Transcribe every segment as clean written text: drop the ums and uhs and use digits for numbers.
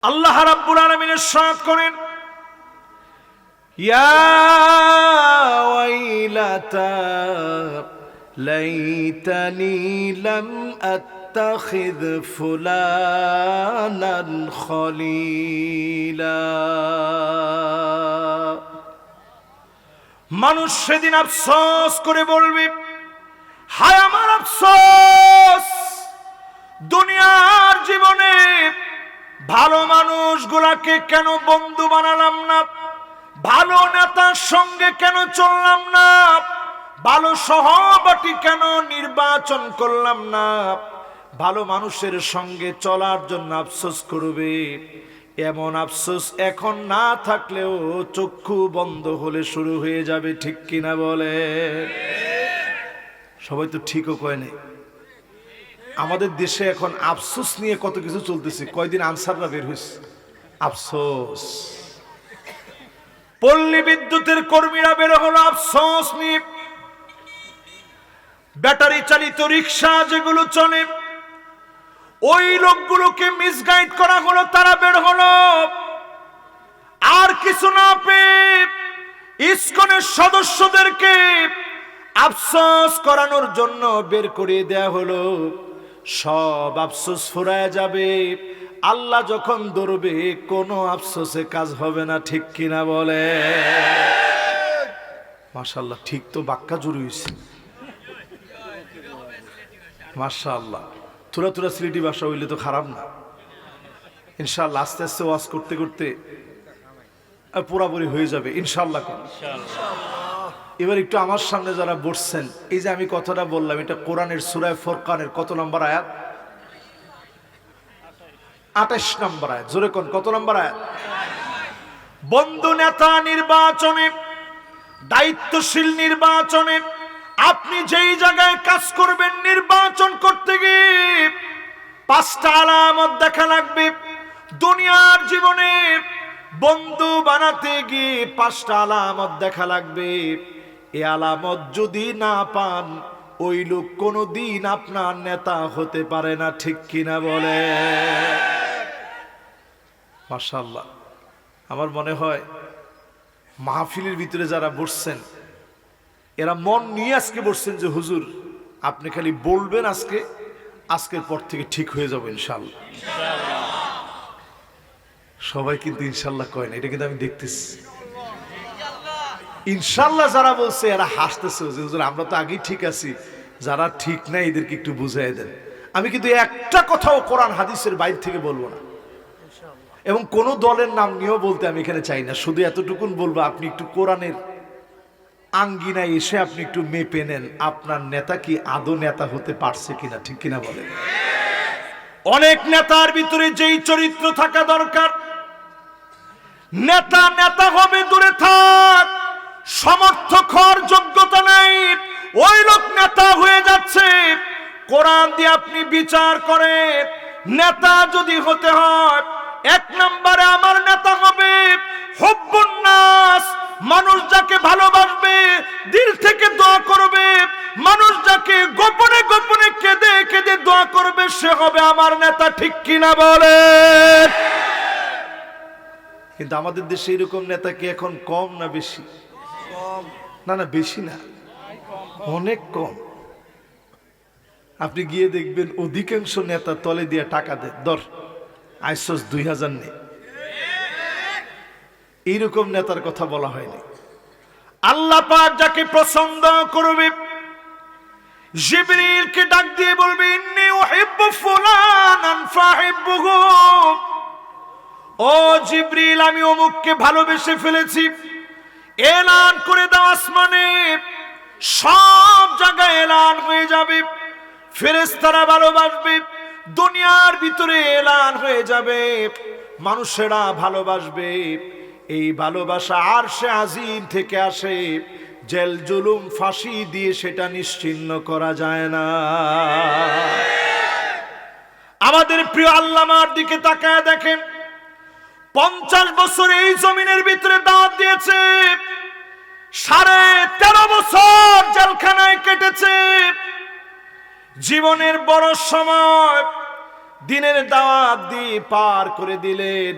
আল্লাহ রাব্বুল আলামিন ইরশাদ করেন, ইয়া ওয়াইলাতা লাইতানি লাম আত্তাখিয ফুলানান খলিলা। মানুষ সেদিন আফসোস করে বলবে, হায় আমার আফসোস, দুনিয়ার জীবনে ভালো মানুষগুলাকে কেন বন্ধু বানালাম না, ভালো নেতার সঙ্গে কেন চললাম না, ভালো সহপাঠী কেন নির্বাচন করলাম না। ভালো মানুষের সঙ্গে চলার জন্য আফসোস করবে। এমন আফসোস এখন না থাকলেও চক্ষু বন্ধ হলে শুরু হয়ে যাবে, ঠিক কিনা বলে? সবাই তো ঠিকও কয় নাই। আমাদের দেশে এখন আফসোস নিয়ে কত কিছু চলতেছে। কয়দিন আনসাররা বের হয়েছে, আফসোস। পল্লী বিদ্যুতের কর্মীরা বের হলো আফসোস নিয়ে। ব্যাটারি চালিত রিক্সা যেগুলো চলে, ওই লোকগুলোকে মিসগাইড করা হলো, তারা বের হলো। আর কিছু না পেয়ে ইসকনের সদস্যদেরকে আফসোস করানোর জন্য বের করে দেয়া হলো। সব আফসোস ফুরায় যাবে, আল্লাহ যখন ধরবে কোনো আফসোসে কাজ হবে না, ঠিক কিনা বলে? মাশাআল্লাহ, ঠিক তো বাক্কা জুড়ে হয়েছে। মাশাআল্লাহ, থোড়া থোড়া সিলেটি ভাষা হইলে তো খারাপ না। ইনশাআল্লাহ আস্তে আস্তে ওয়াজ করতে করতে পুরাপুরি হয়ে যাবে ইনশাআল্লাহ। এবার একটু আমার সামনে যারা বসছেন, এই যে আমি কথাটা বললাম, এটা কোরআনের সূরা ফুরকানের কত নম্বর আয়াত? 28 নম্বর আয়াত। জোরে কোন, কত নম্বর আয়াত? বন্ধু নেতা নির্বাচনে, দায়িত্বশীল নির্বাচনে, আপনি যেই জায়গায় কাজ করবেন, নির্বাচন করতে গিয়ে 5টা আলামত দেখা লাগবে। দুনিয়ার জীবনে বন্ধু বানাতে গিয়ে 5টা আলামত দেখা লাগবে। এই আলামত যদি না পান, ওই লোক কোনোদিন আপনার নেতা হতে পারে না, ঠিক কিনা বলে? মাশাআল্লাহ, আমার মনে হয় মাহফিলের ভিতরে যারা বসছেন, এরা মন নিয়ে আজকে বসছেন যে হুজুর আপনি খালি বলবেন, আজকের পর থেকে ঠিক হয়ে যাবে ইনশাআল্লাহ। সবাই কিন্তু ইনশাআল্লাহ কয় না, এটা কিন্তু আমি দেখতেছি। ইনশাআল্লাহ যারা বলছে এরা হাসতেছে যে হুজুর আমরা তো আগেই ঠিক আছি, যারা ঠিক না এদেরকে একটু বুঝাই দেন। আমি কিন্তু একটা কথাও কোরআন হাদিসের বাইরে থেকে বলবো না, এবং কোন দলের নাম নিয়েও বলতে আমি এখানে চাই না। শুধু এতটুকুন বলবো, আপনি একটু কোরআনের আঙ্গিনায় এসে আপনি একটু মেপে নেন, আপনার নেতা কি আদৌ নেতা হতে পারছে কিনা, ঠিক কিনা বলেন? অনেক নেতার ভিতরে যেই চরিত্র থাকা দরকার, নেতা নেতা হবে দূরে থাক, সমর্থক হওয়ার যোগ্যতা নাই, ওই লোক নেতা হয়ে যাচ্ছে। কোরআন দিয়ে আপনি বিচার করেন, নেতা যদি হতে হয়, 1 নম্বরে আমার নেতা হবে হুব্বুন নাস, মানুষ যাকে ভালোবাসবে, দিল থেকে দোয়া করবে, মানুষ যাকে গোপনে গোপনে কেঁদে কেঁদে দোয়া করবে, সে হবে আমার নেতা, ঠিক কিনা বলে? কিন্তু আমাদের দেশে এরকম নেতা কি এখন কম না বেশি? না না, বেশি না, অনেক কম। আপনি গিয়ে দেখবেন অধিকাংশ নেতা তলে দিয়ে টাকা দেয়, ধর আইসোস 2000 নেই, এইরকম নেতার কথা বলা হয়নি। আল্লাহ পাক যাকে পছন্দ করবে, জিবরিলকে ডাক দিয়ে বলবে, ইন্নী উহিব্বু ফুলানান ফাহিব্বুহু, ও জিবরিল আমি অমুককে ভালোবেসে ফেলেছি। এলান করে দাও, আসমানে সব জায়গায় এলান হয়ে যাবে, ফেরেশতারা ভালোবাসবে, দুনিয়ার ভিতরে এলান হয়ে যাবে, মানুষেরা ভালোবাসবে। এই ভালোবাসা আরশে আজিম থেকে আসে, জেল জুলুম ফাঁসি দিয়ে সেটা নিশ্চিহ্ন করা যায় না। আমাদের প্রিয় আল্লামার দিকে তাকায় দেখেন, 50 বছর এই জমিনের ভিতরে দাওয়াত দিয়েছে, 13.5 বছর জেলখানায় কেটেছে। জীবনের বড় সময় দিনের দাওয়াত দিয়ে পার করে দিলেন,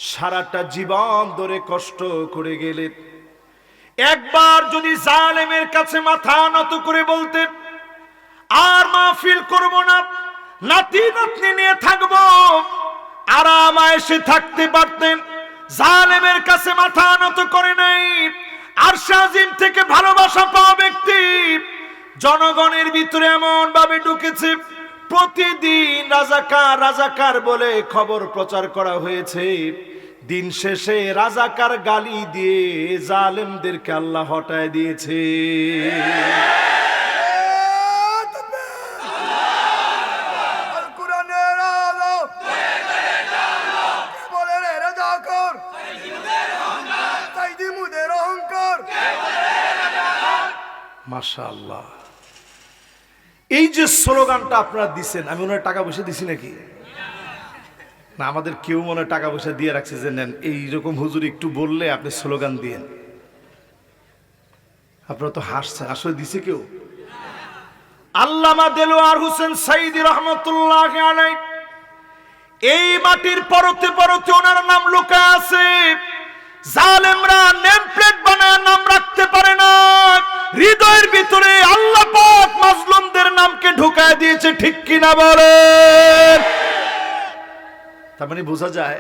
সারাটা জীবন ধরে কষ্ট করে গেলেন। একবার যদি জালেমের কাছে মাথা নত করে বলতেন আর মাহফিল করব না, নাতি নাতনি নিয়ে থাকবো, আরাম আয়েশে থাকতে পারতেন। জালেমের কাছে মাথা নত করে নাই। আরশে আজিম থেকে ভালোবাসা পাওয়া ব্যক্তি জনগণের ভিতরে এমন ভাবে ঢুকেছে, প্রতিদিন রাজাকার রাজাকার বলে খবর প্রচার করা হয়েছে। দিন শেষে রাজাকার গালি দিয়ে জালেমদেরকে আল্লাহ হটায় দিয়েছে। মাশাআল্লাহ, এই যে স্লোগানটা আপনারা দিচ্ছেন, আমি ওনার টাকা পয়সা দিছি নাকি? না, আমাদের কেউ মনে টাকা পয়সা দিয়ে রাখছে যে নেন এইরকম হুজুর একটু বললে আপনি স্লোগান দিয়েন। আপনারা তো হাসছেন, আসলে দিছে কেউ? আল্লামা দেলোয়ার হোসেন সাইদি রহমতুল্লাহ আলাইহি এই মাটির পরতে পরতে ওনার নাম লুকা আছে। জালেমরা নেম প্লেট বানায় নাম রাখতে পারে না, হৃদয়ের ভিতরে আল্লাহ পাক মাজলুমদের নামকে ঢুকায় দিয়েছে, ঠিক কিনা বলেন? তার মানে বোঝা যায়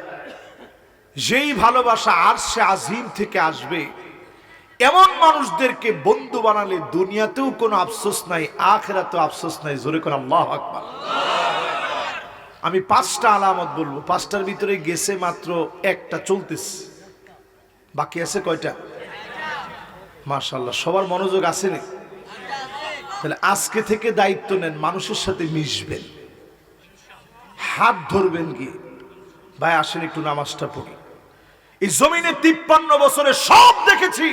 যেই ভালোবাসা আরশে আজিম থেকে আসবে, এমন মানুষদেরকে বন্ধু বানালে দুনিয়াতেও কোনো আফসোস নাই, আখিরাতেও আফসোস নাই। জোরে করে আল্লাহু আকবার। আমি 5টা আলামত বলবো, 5টার ভিতরে গেছে মাত্র একটা, চলতেছে, বাকি আছে কয়টা? মাশাআল্লাহ, সবার মনোযোগ আছে না? তাহলে আজকে থেকে দায়িত্ব নেন, মানুষের সাথে মিশবেন, হাত ধরবেন। কি ভাই আসেন একটু নামাজটা পড়ি। এই জমিনে 53 বছরে সব দেখেছি,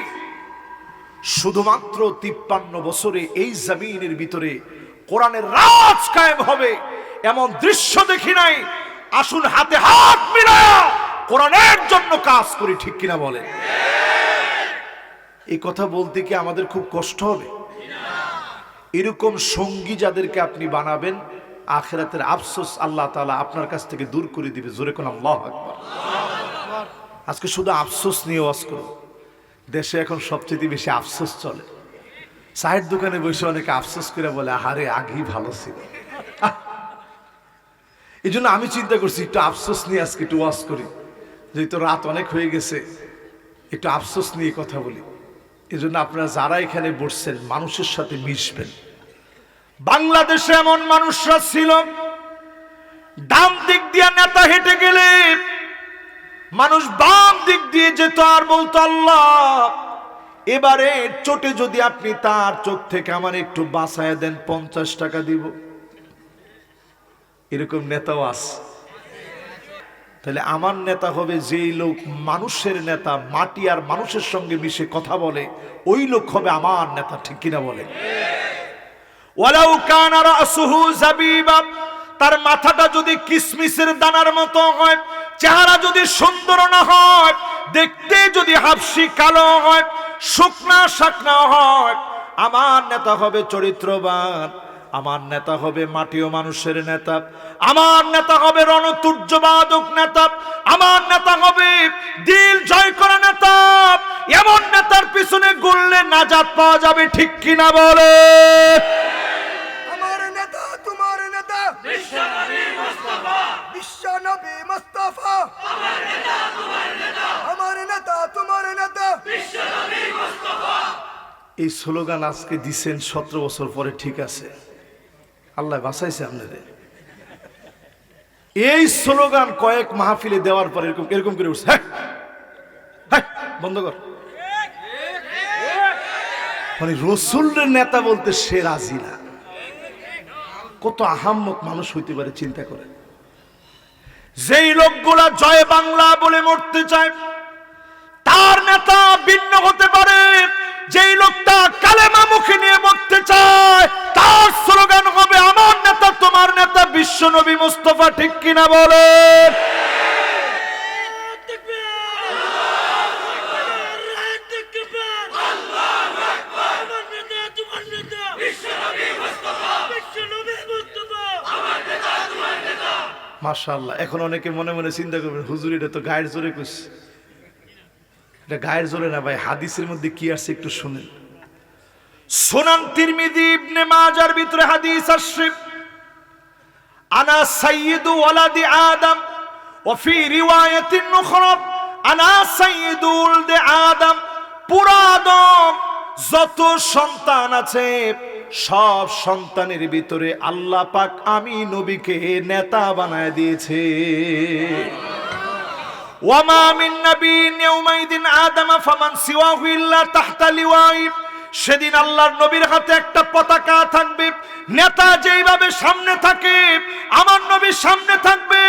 শুধুমাত্র 53 বছরে এই জমিনের ভিতরে কোরআনের রাজ কায়েম হবে এমন দৃশ্য দেখি নাই। আসুন হাতে হাত মিলায়া কোরআনের জন্য কাজ করি, ঠিক কিনা বলেন? এই কথা বলতে কি আমাদের খুব কষ্ট হবে? এরকম সঙ্গী যাদেরকে আপনি বানাবেন, আখিরাতের আফসোস আল্লাহ তাআলা আপনার কাছ থেকে দূর করে দিবে। জোরে কোন আল্লাহু আকবার। আজকে শুধু আফসোস নিয়ে ওয়াজ করব। দেশে এখন সবচেয়ে বেশি আফসোস চলে। চায়ের দোকানে বসে অনেকে আফসোস করে বলে, আহারে আগেই ভালো ছিল। এই জন্য আমি চিন্তা করছি একটু আফসোস নিয়ে আজকে একটু ওয়াজ করি, যেহেতু রাত অনেক হয়ে গেছে, একটু আফসোস নিয়ে কথা বলি। এই জন্য আপনারা যারা এখানে বসছেন মানুষের সাথে মিশবেন। বাংলাদেশে এমন মানুষরা ছিল, ডান দিক দিয়ে নেতা হেঁটে গেলে মানুষ বাম দিক দিয়ে যেত আর বলতো, আল্লাহ এবারে চোটে যদি আপনি তার চোখ থেকে আমার একটু বাঁচায় দেন, 50 টাকা দিব। এরকম নেতাও আছে। তাহলে আমার নেতা হবে যেই লোক মানুষের নেতা, মাটি আর মানুষের সঙ্গে মিশে কথা বলে, ওই লোক হবে আমার নেতা, ঠিক কিনা বলে? ওয়ালাউ কানা রাসুহু যাবিবা, তার মাথাটা যদি কিসমিসের দানার মতো হয়, চেহারা যদি সুন্দর না হয়, দেখতে যদি হাবশি কালো হয়, শুকনা শাকনা হয়, আমার নেতা হবে চরিত্রবান, আমার নেতা হবে মাটি ও মানুষের নেতা, আমার নেতা হবে রণতুর্যবাদক নেতা, আমার নেতা হবে দিল জয় করা নেতা। এমন নেতার পিছনে ঘুরলে নাজাত পাওয়া যাবে, ঠিক কিনা বলে? আমার নেতা তোমার নেতা, বিশ্বনবী মুস্তাফা, বিশ্বনবী মুস্তাফা। আমার নেতা তোমার নেতা, আমার নেতা তোমার নেতা, বিশ্বনবী মুস্তাফা। এই স্লোগান আজকে দিছেন 17 বছর পরে, ঠিক আছে, আল্লাহ বাঁচাইছে আপনাদের। এই স্লোগান কয়েক মাহফিলে দেওয়ার পর এরকম এরকম করে উঠছে, বন্ধ কর। মানে রসুলের নেতা বলতে সে রাজি না। কত আহাম্মক মানুষ হইতে পারে চিন্তা করে। যেই লোকগুলা জয় বাংলা বলে মরতে চায়, তার নেতা ভিন্ন হতে পারে। যেই লোকটা কালেমা মুখে নিয়ে মরতে চায়, তার স্লোগান হবে আমার নেতা তোমার নেতা বিশ্বনবী মুস্তাফা, ঠিক কিনা বলেন? মাশাআল্লাহ। এখন অনেকে মনে মনে চিন্তা করবেন, হুজুর এটা তো গায়ের জোরে কইছে। এটা গায়ের জোরে না ভাই, হাদিসের মধ্যে কি আছে একটু শুনেন। সুনান তিরমিজি ইবনে মাজার ভিতরে হাদিস আসছে, আনা সাইয়্যিদু ওয়ালাদি আদম ওয়া ফি রিওয়ায়াতিন উখরা আনা সাইয়্যিদু ওয়ালাদি আদম। পুরা আদম যত সন্তান আছে সব সন্তানের ভিতরে আল্লাহ পাক আমি নবীকে নেতা বানায় দিয়েছে। ওয়ামা মিন নাবিয়্যিন ইয়াওমাইদিন আদম ফামান সিওয়াহু ইল্লা তাহতা লিওয়াই। সেদিন আল্লাহর নবীর হাতে একটা পতাকা থাকবে, নেতা যেইভাবে সামনে থাকে আমার নবী সামনে থাকবে।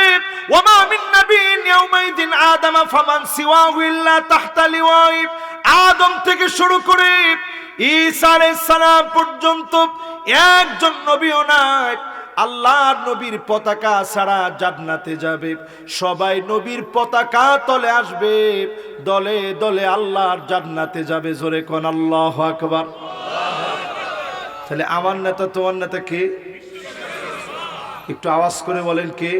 ওয়ামা মিন নাবিয়্যিন ইয়াওমাইদিন আদম ফামান সিওয়াহু ইল্লা তাহতা লিওয়াই। আদম থেকে শুরু করে ঈসা আলাইহিস সালাম পর্যন্ত একজন নবীও নাই আল্লাহর নবীর পতাকা ছাড়া জান্নাতে যাবে। সবাই নবীর পতাকা তলে আসবে, দলে দলে আল্লাহর জান্নাতে যাবে। জোরে কোন আল্লাহু আকবার। তাহলে আমার নেতা তোমার নেতা কে? একটু আওয়াজ করে বলেন কে?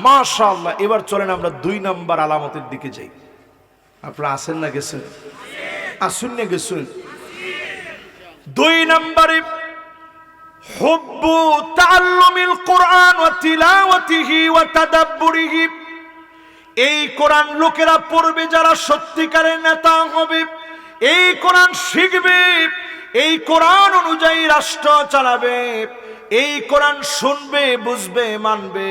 মাশাআল্লাহ। এবার চলেন আমরা 2 নম্বর আলামতের দিকে যাই। আপনারা আসেন না গেছেন? আসুন না গেছেন? 2 নম্বরে হুব্বু তাআল্লুমিল কুরআন ওয়া তিলাওয়াতিহি ওয়া তাদাব্বুরিহি। এই কোরআন লোকেরা পড়বে যারা সত্যিকারের নেতা হবে, এই কোরআন শিখবে, এই কোরআন অনুযায়ী রাষ্ট্র চালাবে, এই কোরআন শুনবে, বুঝবে, মানবে।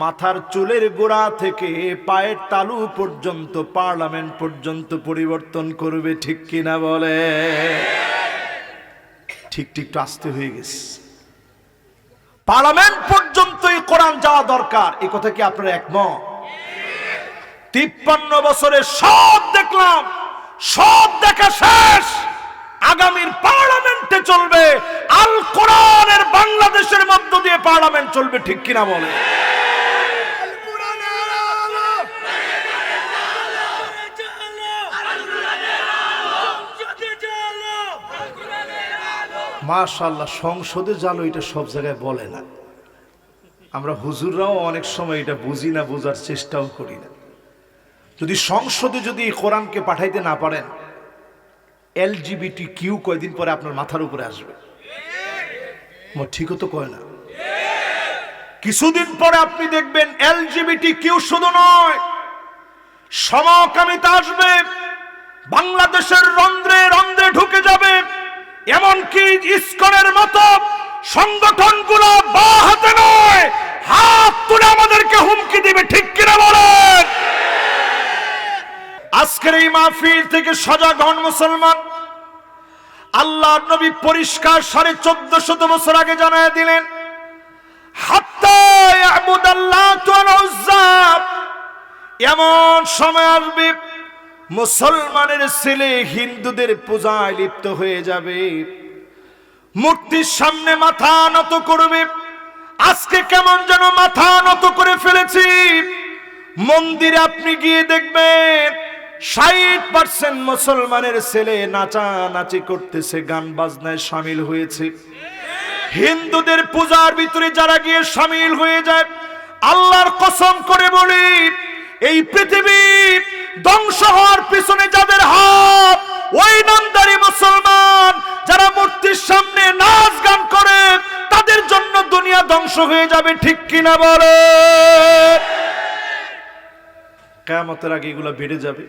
মাথার চুলের গোড়া থেকে পায়ের তালু পর্যন্ত, পার্লামেন্ট পর্যন্ত পরিবর্তন করবে। ঠিক কিনা বলে? ঠিক ঠিক তো আসতে হয়ে গেছে। পার্লামেন্ট পর্যন্ত এই কোরআন যাওয়া দরকার। এই কথা কি আপনারা একমত? 53 বছরে সব দেখলাম, সব দেখা শেষ। আগামীর পার্লামেন্টে চলবে আল কোরআনের, বাংলাদেশের মধ্য দিয়ে পার্লামেন্ট চলবে। ঠিক কিনা বলে? মাশাআল্লাহ। সংসদে জালো এটা সব জায়গায় বলে না। আমরা হুজুররাও অনেক সময় এটা বুঝি না, বোঝার চেষ্টাও করি না। যদি সংসদে যদি কোরআনকে পাঠাইতে না পারেন, LGBTQ কয়দিন পরে আপনার মাথার উপরে আসবে। ঠিকও তো কয় না? কিছুদিন পরে আপনি দেখবেন LGBTQ শুধু নয়, সমকামিতা আসবে, বাংলাদেশের রন্ধ্রে রন্ধ্রে ঢুকে যাবে। এমনকি ইসকনের মতো সংগঠনগুলো বা হাতে নয়, হাত তুলে আমাদেরকে হুমকি দিবে। ঠিক কিনা বলেন? আজকের এই মাহফিল থেকে সজাগ হন মুসলমান। আল্লাহর নবী পরিষ্কার 1450 বছর আগে জানায় দিলেন, হাত্তা ইয়াবুদাল্লাহু ওয়াল উজ্জা। এমন সময় আসবে মুসলমানের ছেলে হিন্দুদের পূজায় লিপ্ত হয়ে যাবে, মূর্তির সামনে মাথা নত করবে। আজকে কেমন যেন মাথা নত করে ফেলেছি। মন্দিরে আপনি গিয়ে দেখবেন 60% মুসলমানের ছেলে নাচানাচি করতেছে, গান বাজনায় শামিল হয়েছে। হিন্দুদের পূজার ভিতরে যারা গিয়ে শামিল হয়ে যায়, আল্লাহর কসম করে বলি, এই পৃথিবী ধ্বংস হওয়ার পিছনে যাদের হাত, ওই নামদারি মুসলমান যারা মূর্তির সামনে নাচ গান করে, তাদের জন্য দুনিয়া ধ্বংস হয়ে যাবে। ঠিক কিনা বলে? কিয়ামতের আগে এগুলো বেড়ে যাবে,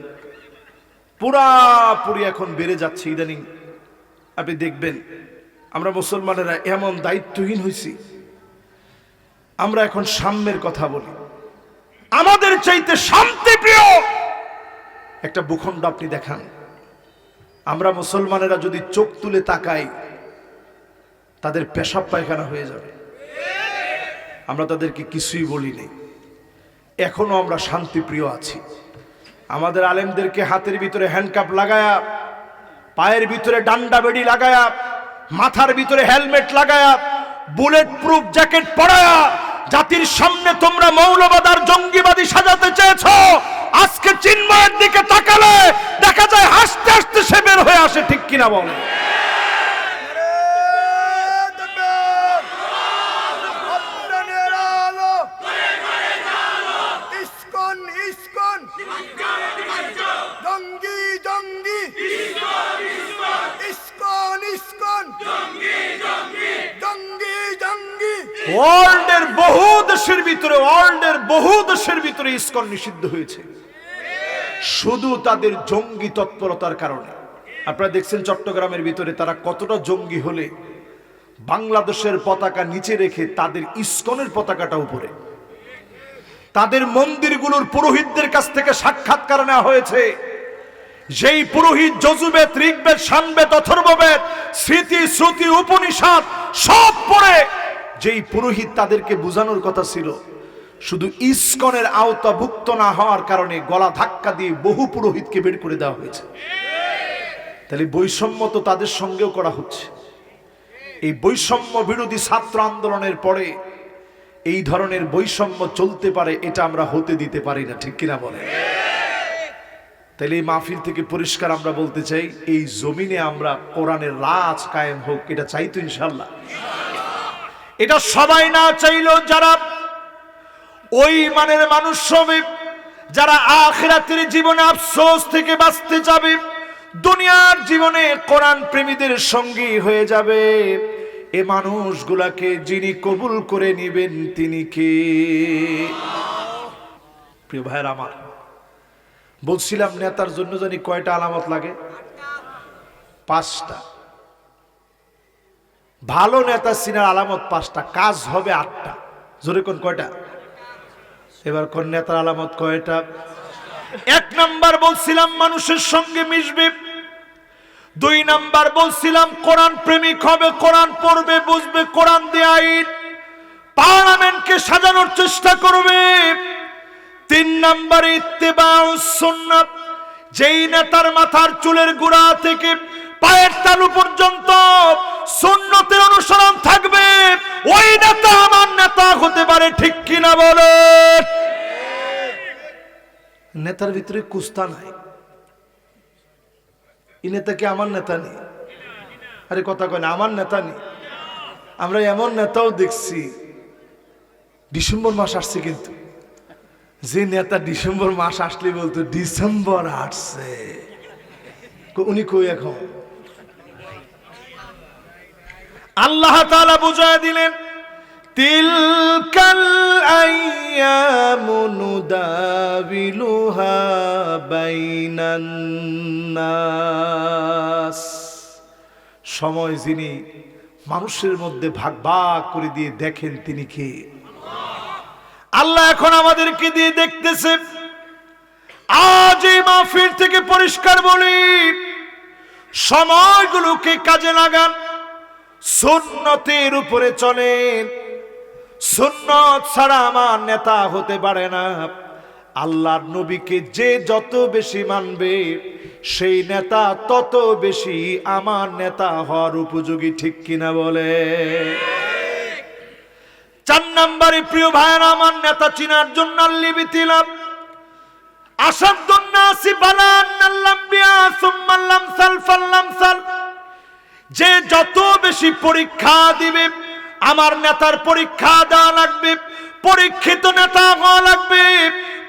পুরাপুরি এখন বেড়ে যাচ্ছে ইদানিং। আপনি দেখবেন আমরা মুসলমানেরা এমন দায়িত্বহীন হয়েছি, আমরা এখন সাম্যের কথা বলি। আমাদের চাইতে শান্তি প্রিয় একটা ভূখণ্ড আপনি দেখান। আমরা মুসলমানেরা যদি চোখ তুলে তাকাই, তাদের পেশাব পায়খানা হয়ে যাবে। আমরা তাদেরকে কিছুই বলি নাই, এখনো আমরা শান্তিপ্রিয় আছি। আমাদের আলেমদেরকে হাতের ভিতরে হ্যান্ডকাপ লাগায়া, পায়ের ভিতরে ডান্ডা বেড়ি লাগায়া, মাথার ভিতরে হেলমেট লাগায়া, বুলেট প্রুফ জ্যাকেট পরায়া জাতির সামনে তোমরা মৌলবাদ আর জঙ্গিবাদী সাজাতে চেয়েছো। আজকে চিন্ময়ের দিকে তাকালে দেখা যায় হাসতে হাসতে সে বের হয়ে আসে। ঠিক কিনা বলে? ওয়ার্ল্ডের বহু দেশের ভিতরে ইসকন নিষিদ্ধ হয়েছে শুধু তাদের জঙ্গি তৎপরতার কারণে। আপনারা দেখছেন চট্টগ্রামের ভিতরে তারা কতটা জঙ্গি হলে বাংলাদেশের পতাকা নিচে রেখে তাদের ইসকনের পতাকাটা উপরে। তাদের মন্দিরগুলোর পুরোহিতদের কাছ থেকে সাক্ষাৎকার নেওয়া হয়েছে, যেই পুরোহিত যজুবেদ, ঋগ্বেদ, সামবেদ, অথর্ববেদ, স্মৃতি, শ্রুতি, উপনিষদ সব পড়ে যেই পুরোহিত তাদেরকে বোঝানোর কথা ছিল, শুধু ইসকনের আওতাভুক্ত না হওয়ার কারণে গলা ধাক্কা দিয়ে বহু পুরোহিতকে বের করে দেওয়া হয়েছে। তাহলে বৈষম্য তো তাদের সঙ্গেও করা হচ্ছে। এই বৈষম্য বিরোধী ছাত্র আন্দোলনের পরে এই ধরনের বৈষম্য চলতে পারে, এটা আমরা হতে দিতে পারি না, ঠিক কিনা বলে? তাহলে এই মাহফিল থেকে পরিষ্কার আমরা বলতে চাই, এই জমিনে আমরা কোরআনের রাজ কায়েম হোক, এটা চাই তো ইনশাআল্লাহ। এটা সবাই না চাইলেও যারা ওই মানের মানুষ হবে, যারা আখিরাতের জীবনে আফসোস থেকে বাঁচতে যাবে, দুনিয়ার জীবনে কোরআন প্রেমীদের সঙ্গী হয়ে যাবে, এ মানুষগুলাকে যিনি কবুল করে নেবেন তিনি কে? প্রিয় ভাইয়ের আমার, বলছিলাম নেতার জন্য জানি কয়টা আলামত লাগে? 5টা। ভালো নেতা চিনার আলামত 5টা, কাজ হবে 8টা। জোরে কোন কয়টা? এবার কোন নেতার আলামত কয়টা? 1 নাম্বার বলছিলাম মানুষের সঙ্গে মিশবে। 2 নাম্বার বলছিলাম কোরআন প্রেমিক হবে, কোরআন পড়বে, বুঝবে, কোরআন দিয়ে আইন পার্লামেন্টকে সাজানোর চেষ্টা করবে। 3 নাম্বারে ইত্তেবাউস সুন্নাত, যেই নেতার মাথার চুলের গোড়া থেকে পায়ের তালু পর্যন্ত সুন্নতের অনুসরণ থাকবে, ওই নেতা আমার নেতা হতে পারে, ঠিক কিনা বলে? নেতার ভিতরে কুস্তা নাই, এই নেতা কি আমার নেতা নেই? আরে কথা কয় না, আমার নেতা নেই। আমরা এমন নেতাও দেখছি, ডিসেম্বর মাস আসছে, কিন্তু যে নেতা ডিসেম্বর মাস আসলে বলতো ডিসেম্বর আসছে, উনি কই এখন? আল্লাহ তাআলা বুঝায় দিলেন, তিলকাল আইয়ামু নুদাবিলুহা বাইনান নাস। সময় যিনি মানুষের মধ্যে ভাগ ভাগ করে দিয়ে দেখেন তিনি কে? আল্লাহ এখন আমাদেরকে দিয়ে দেখতেছে। আজ এই মাহফিল থেকে পরিষ্কার বলি, সময়গুলোকে কাজে লাগান, সুন্নতের উপরে চলেন। সুন্নত ছাড়া আমার নেতা হতে পারে না। আল্লাহর নবীকে যে যত বেশি মানবে, সেই নেতা তত বেশি আমার নেতা হওয়ার উপযোগী, ঠিক কিনা বলে? 4 নম্বরে প্রিয় ভাইয়েরা, আমার নেতা চিনার জন্য আল্লিবিতিলাম আসাদুন নাসি বালান আল্লাম্বিয়া সুম্মাল লামসাল ফাল্লামসাল। যে যত বেশি পরীক্ষা দিবে, আমার নেতার পরীক্ষা দেওয়া লাগবে, পরীক্ষিত নেতা হওয়া লাগবে।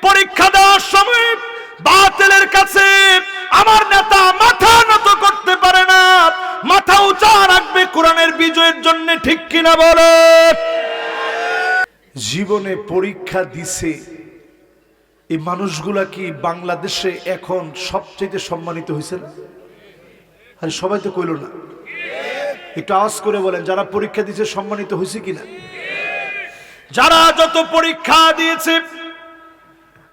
পরীক্ষা দেওয়ার সময় বাতিলের কাছে আমার নেতা মাথা নত করতে পারে না, মাথা উঁচা রাখবে কোরআনের বিজয়ের জন্য, ঠিক কিনা বলে? জীবনে পরীক্ষা দিছে এই মানুষগুলা কি বাংলাদেশে এখন সবচেয়ে সম্মানিত হয়েছে না? আরে সবাই তো কইল না, একটু আওয়াজ করে বলেন, যারা পরীক্ষা দিয়েছে সম্মানিত হয়েছে কিনা? যারা যত পরীক্ষা দিয়েছে,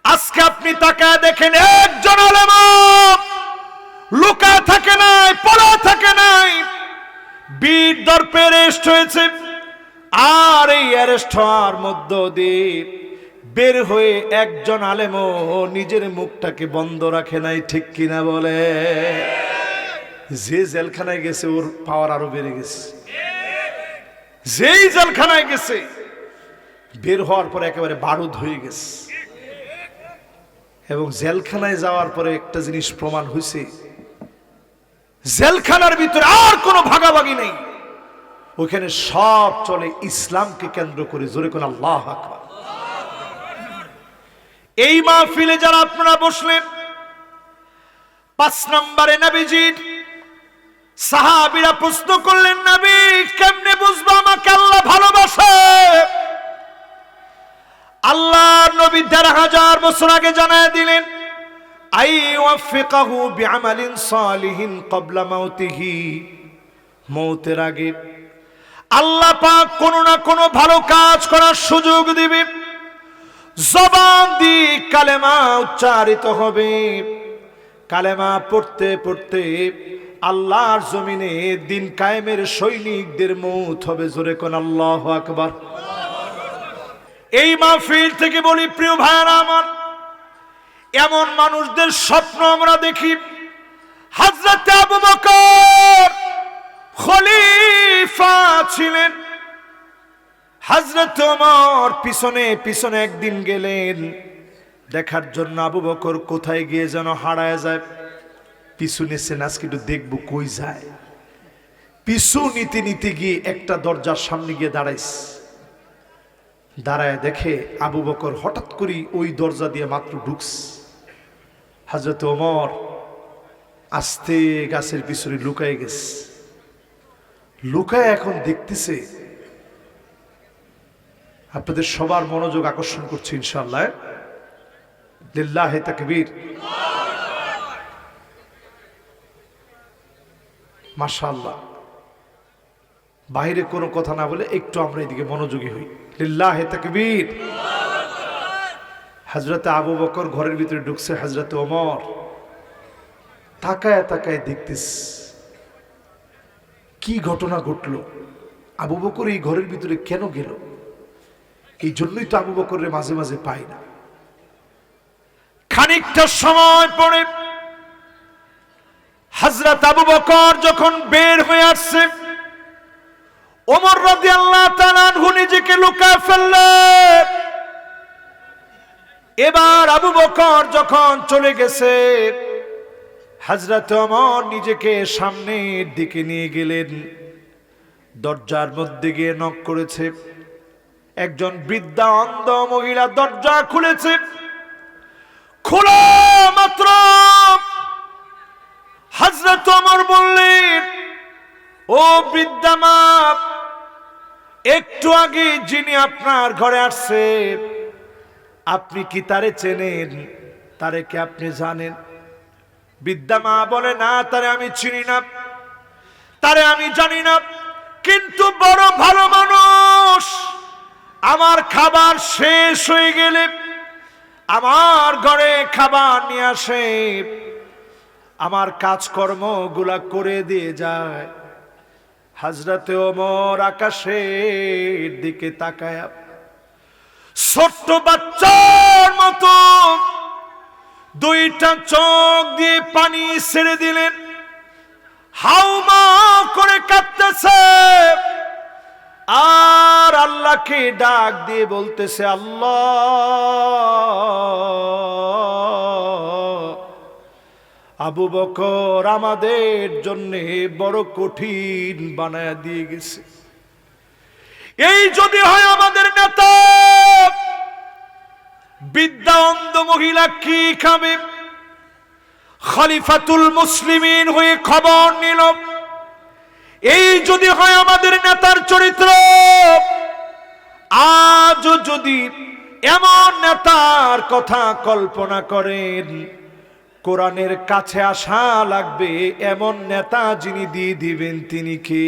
আজকে আপনি তাকায় দেখেন, একজন আলেম লুকা থাকে নাই, পড়া থাকে নাই, বীর দর্পে অ্যারেস্ট হয়েছে। আর এই অ্যারেস্ট হওয়ার মধ্য দিয়ে বের হয়ে একজন আলেমও নিজের মুখটাকে বন্ধ রাখে নাই, ঠিক কিনা বলে? যে জেলখানায় গেছে ওর পাওয়ার আরো বেড়ে গেছে। যেই জেলখানায় গেছে বের হওয়ার পরে একেবারে বারুদ হয়ে গেছে। এবং জেলখানায় যাওয়ার পরে একটা জিনিস প্রমাণ হয়েছে, জেলখানার ভিতরে আর কোনো ভাগাভাগি নেই, ওখানে সব চলে ইসলামকে কেন্দ্র করে। জোরে কোন আল্লাহু আকবার। এই মাহফিলে যারা আপনারা বসলেন, 5 নম্বরে নবীজির সাহাবীরা প্রশ্ন করলেন, নবী কেমনে বুঝবো আমাকে আল্লাহ ভালোবাসে? আল্লাহর নবী ১৫০০ বছর আগে জানায় দিলেন, আই ওয়াফিকাহু বিআমালিন সালিহিন ক্বাবলা মাউতিহি, মওতের আগে আল্লাহ পাক কোনো না কোনো ভালো কাজ করার সুযোগ দিবে। জবান দিয়ে কালেমা উচ্চারিত হবে, কালেমা পড়তে পড়তে আল্লাহর জমিনে দিন কায়েমের সৈনিকদের মওত হবে। জোরে কোন আল্লাহু আকবার। এই মাহফিল থেকে বলি, প্রিয় ভাইরা আমার, এমন মানুষদের স্বপ্ন আমরা দেখি। হযরত আবু বকর খলিফা ছিলেন, হযরত ওমর পিছনে পিছনে একদিন গেলেন দেখার জন্য আবু বকর কোথায় গিয়ে যেন হারায় যায়। পিছু নিছেন, আজকে একটু দেখবো কই যায়। পিছু নিতে নিতে গিয়ে একটা দরজার সামনে গিয়ে দাঁড়ায় দেখে আবু বকর হঠাৎ করে ওই দরজা দিয়ে মাত্র ঢুকছে। হযরত ওমর আস্তে গাছের পিছনে লুকায় গেছে, লুকায় এখন দেখতেছে। আপনাদের সবার মনোযোগ আকর্ষণ করছে ইনশাআল্লাহ। লিল্লাহি তাকবীর, মাশাআল্লাহ। বাইরে কোনো কথা না বলে একটু আমরা এদিকে মনোযোগী হই। লিল্লাহি তাকবীর। হযরত আবু বকর ঘরের ভিতরে ঢুকছে, হযরত ওমর তাকায় তাকায় দেখতেছে কি ঘটনা ঘটলো, আবু বকর এই ঘরের ভিতরে কেন গেল। এই জন্যই তো আবু বকরের মাঝে মাঝে পাই না। খানিকটা সময় পরে হযরত আবু বকর যখন বের হয়ে আসছে, ওমর রাদিয়াল্লাহু তাআলা আনহু নিজেকে লুকায় ফেললেন। এবার আবু বকর যখন চলে গেছে, হযরত ওমর নিজেকে সামনের দিকে নিয়ে গেলেন। দরজার মধ্যে গিয়ে নক করেছে। একজন বৃদ্ধা অন্ধ মহিলা দরজা খুলেছে। খোলা মাত্র হযরত ওমর বললেন, ও বৃদ্ধা মা, একটু আগে যিনি আপনার ঘরে আসছে আপনি কি তারে চেনেন? তারে কি আপনি জানেন? বৃদ্ধা মা বলে, না, তারে আমি চিনি না, তারে আমি জানি না, কিন্তু বড় ভালো মানুষ। আমার খাবার শেষ হয়ে গেলে আমার ঘরে খাবার নিয়ে আসে, আমার কাজকর্ম গুলা করে দিয়ে যায়। হযরত ওমর আকাশের দিকে তাকায় ছোট্ট বাচ্চার মতো দুইটা চোখ দিয়ে পানি ছেড়ে দিলেন। হাউমা করে কাঁদতেছে আর আল্লাহকে ডাক দিয়ে বলতেছে, আল্লাহ, আবু বকর আমাদের জন্য বড় কঠিন বানায়া দিয়ে গেছে। এই যদি হয় আমাদের নেতা, বৃদ্ধা অন্ধ মহিলা কি খাবে? খলিফাতুল মুসলিমিন হয়ে খবর নিল, এই যদি হয় আমাদের নেতার চরিত্র, আজ যদি এমন নেতার কথা কল্পনা করেন, কোরআনের কাছে আসা লাগবে এমন নেতা যিনি দিয়ে দিবেন তিনি কে?